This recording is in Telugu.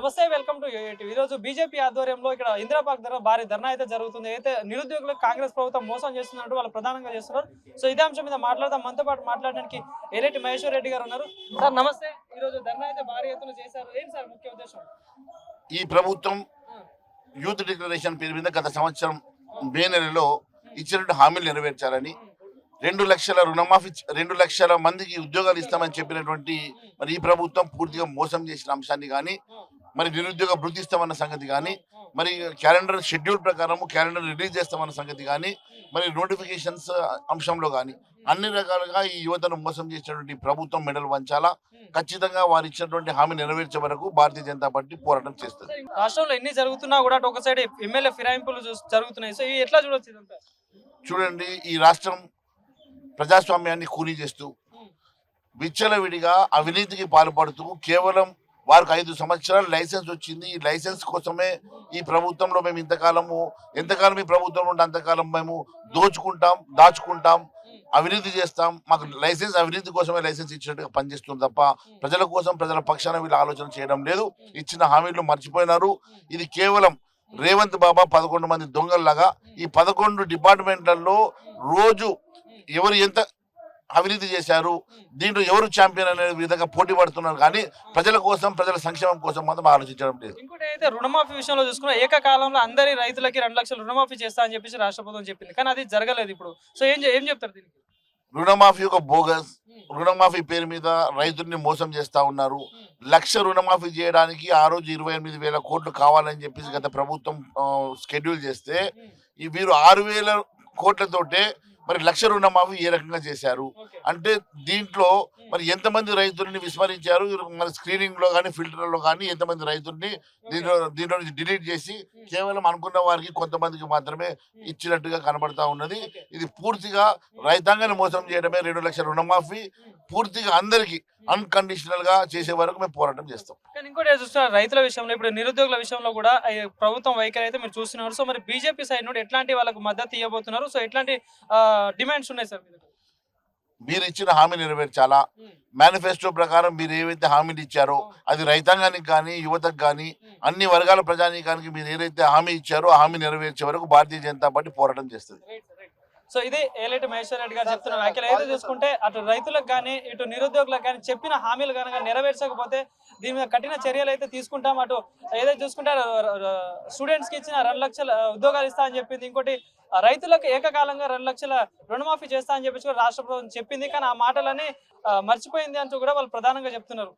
నమస్తే, వెల్కమ్ టు యూఏటీవీ. ఈ రోజు బీజేపీ ఆధ్వర్యంలో ఇక్కడ ఇందిరా పార్క్ దగ్గర భారీ ధర్నా అయితే జరుగుతుంది. అయితే నిరుద్యోగులకు కాంగ్రెస్ ప్రభుత్వం మోసం చేస్తున్నట్టు వాళ్ళు ప్రధానంగా చేస్తున్నారు. సో ఇదే అంశం మీద మాట్లాడదాం. మనతో పాటు మాట్లాడడానికి ఏలేటి మహేశ్వర్ రెడ్డి గారు ఉన్నారు. సార్ నమస్తే. ఈ రోజు ధర్నా అయితే భారీ ఎత్తున చేశారు. ఏంటి సార్ ముఖ్య ఉద్దేశం? ఈ ప్రభుత్వం యూత్ డిక్లరేషన్ పేరు మీద గత సంవత్సరం మే నెలలో ఇచ్చినట్టు హామీలు నెరవేర్చాలని 2 లక్షల రుణమాఫీ 2 లక్షల మందికి ఉద్యోగాలు ఇస్తామని చెప్పినటువంటి మరి ఈ ప్రభుత్వం పూర్తిగా మోసం చేసిన అంశాన్ని కానీ, మరి నిరుద్యోగ భృతి ఇస్తామన్న సంగతి కానీ, మరి క్యాలెండర్ షెడ్యూల్ ప్రకారం క్యాలెండర్ రిలీజ్ చేస్తామన్న సంగతి కానీ, మరి నోటిఫికేషన్స్ అంశంలో కానీ అన్ని రకాలుగా ఈ యువతను మోసం చేసినటువంటి ప్రభుత్వం మెడలు వంచాలా. ఖచ్చితంగా వారు ఇచ్చినటువంటి హామీ నెరవేర్చే వరకు భారతీయ జనతా పార్టీ పోరాటం చేస్తుంది. రాష్ట్రంలో ఎన్ని జరుగుతున్నా కూడా ఒక సైడ్ ఎమ్మెల్యే ఫిరాయింపులు జరుగుతున్నాయి. సో ఇవి ఎట్లా చూడొచ్చు ఇదంతా? చూడండి, ఈ రాష్ట్రం ప్రజాస్వామ్యాన్ని కూలీ చేస్తూ విచ్చలవిడిగా అవినీతికి పాల్పడుతూ కేవలం వారికి 5 సంవత్సరాల లైసెన్స్ వచ్చింది. ఈ లైసెన్స్ కోసమే ఈ ప్రభుత్వంలో మేము ఎంతకాలం ఈ ప్రభుత్వంలో ఉంటే అంతకాలం మేము దోచుకుంటాం, దాచుకుంటాం, అవినీతి చేస్తాం. మాకు లైసెన్స్ అవినీతి కోసమే లైసెన్స్ ఇచ్చినట్టుగా పనిచేస్తుంది తప్ప ప్రజల కోసం, ప్రజల పక్షాన వీళ్ళు ఆలోచన చేయడం లేదు. ఇచ్చిన హామీలు మర్చిపోయినారు. ఇది కేవలం రేవంత్ బాబా 11 మంది దొంగల్లాగా ఈ 11 డిపార్ట్మెంట్లలో రోజు ఎవరు ఎంత అవినీతి చేశారు, దీంట్లో ఎవరు ఛాంపియన్ అనే విధంగా పోటీ పడుతున్నారు. కానీ ప్రజల కోసం, ప్రజల సంక్షేమం కోసం మాత్రం ఆలోచించడం లేదు. ఇంకోటి అయితే రుణమాఫీ విషయంలో చూసుకున్న ఏకకాలంలో అందరి రైతులకి 2 లక్షలు రుణమాఫీ చేస్తా అని చెప్పేసి రాష్ట్ర ప్రభుత్వం చెప్పింది. కానీ అది జరగలేదు. ఇప్పుడు సో ఏం చెప్తారు దీనికి? రుణమాఫీ ఒక బోగస్. రుణమాఫీ పేరు మీద రైతుల్ని మోసం చేస్తా ఉన్నారు. 1 లక్ష రుణమాఫీ చేయడానికి ఆ రోజు 28,000 కోట్లు కావాలని చెప్పేసి గత ప్రభుత్వం షెడ్యూల్ చేస్తే వీరు 6,000 కోట్లతోటే మరి 1 లక్ష రుణమాఫీ ఏ రకంగా చేశారు అంటే దీంట్లో మరి ఎంతమంది రైతుల్ని విస్మరించారు. మరి స్క్రీనింగ్ లో కానీ ఫిల్టర్ లో కానీ ఎంతమంది రైతుల్ని దీంట్లో నుంచి డిలీట్ చేసి కేవలం అనుకున్న వారికి కొంతమందికి మాత్రమే ఇచ్చినట్టుగా కనబడతా ఉన్నది. ఇది పూర్తిగా రైతాంగాన్ని మోసం చేయడమే. 2 లక్షల రుణమాఫీ పూర్తిగా అందరికి అన్కండిషనల్ గా చేసే వరకు మేము పోరాటం చేస్తాం. కానీ ఇంకోటి చూస్తున్నారు, రైతుల విషయంలో ఇప్పుడు నిరుద్యోగుల విషయంలో కూడా ప్రభుత్వం వైఖరి అయితే మీరు చూస్తున్నారు. సో మరి బీజేపీ సైడ్ నుండి ఎట్లాంటి వాళ్ళకు మద్దతు ఇవ్వబోతున్నారు? సో ఎట్లాంటి డిమాండ్స్ ఉన్నాయి సార్? మీరు ఇచ్చిన హామీ నెరవేర్చాలా. మేనిఫెస్టో ప్రకారం మీరు ఏవైతే హామీలు ఇచ్చారో అది రైతాంగానికి కానీ, యువతకు కానీ, అన్ని వర్గాల ప్రజానీకానికి మీరు ఏదైతే హామీ ఇచ్చారో ఆ హామీ నెరవేర్చే వరకు భారతీయ జనతా పార్టీ పోరాటం చేస్తుంది. సో ఇది ఏలేటి మహేశ్వర్ రెడ్డి గారు చెప్తున్న వ్యాఖ్యలు. అయితే చూసుకుంటే అటు రైతులకు కానీ, ఇటు నిరుద్యోగులకు కానీ చెప్పిన హామీలు కనుక నెరవేర్చకపోతే దీని మీద కఠిన చర్యలు అయితే తీసుకుంటాం. అటు ఏదైతే చూసుకుంటే స్టూడెంట్స్ కి ఇచ్చిన 2 లక్షల ఉద్యోగాలు ఇస్తా అని చెప్పింది. ఇంకోటి రైతులకు ఏకకాలంగా 2 లక్షల రుణమాఫీ చేస్తా అని చెప్పేసి కూడా రాష్ట్ర ప్రభుత్వం చెప్పింది. కానీ ఆ మాటలని మర్చిపోయింది అంటూ కూడా వాళ్ళు ప్రధానంగా చెప్తున్నారు.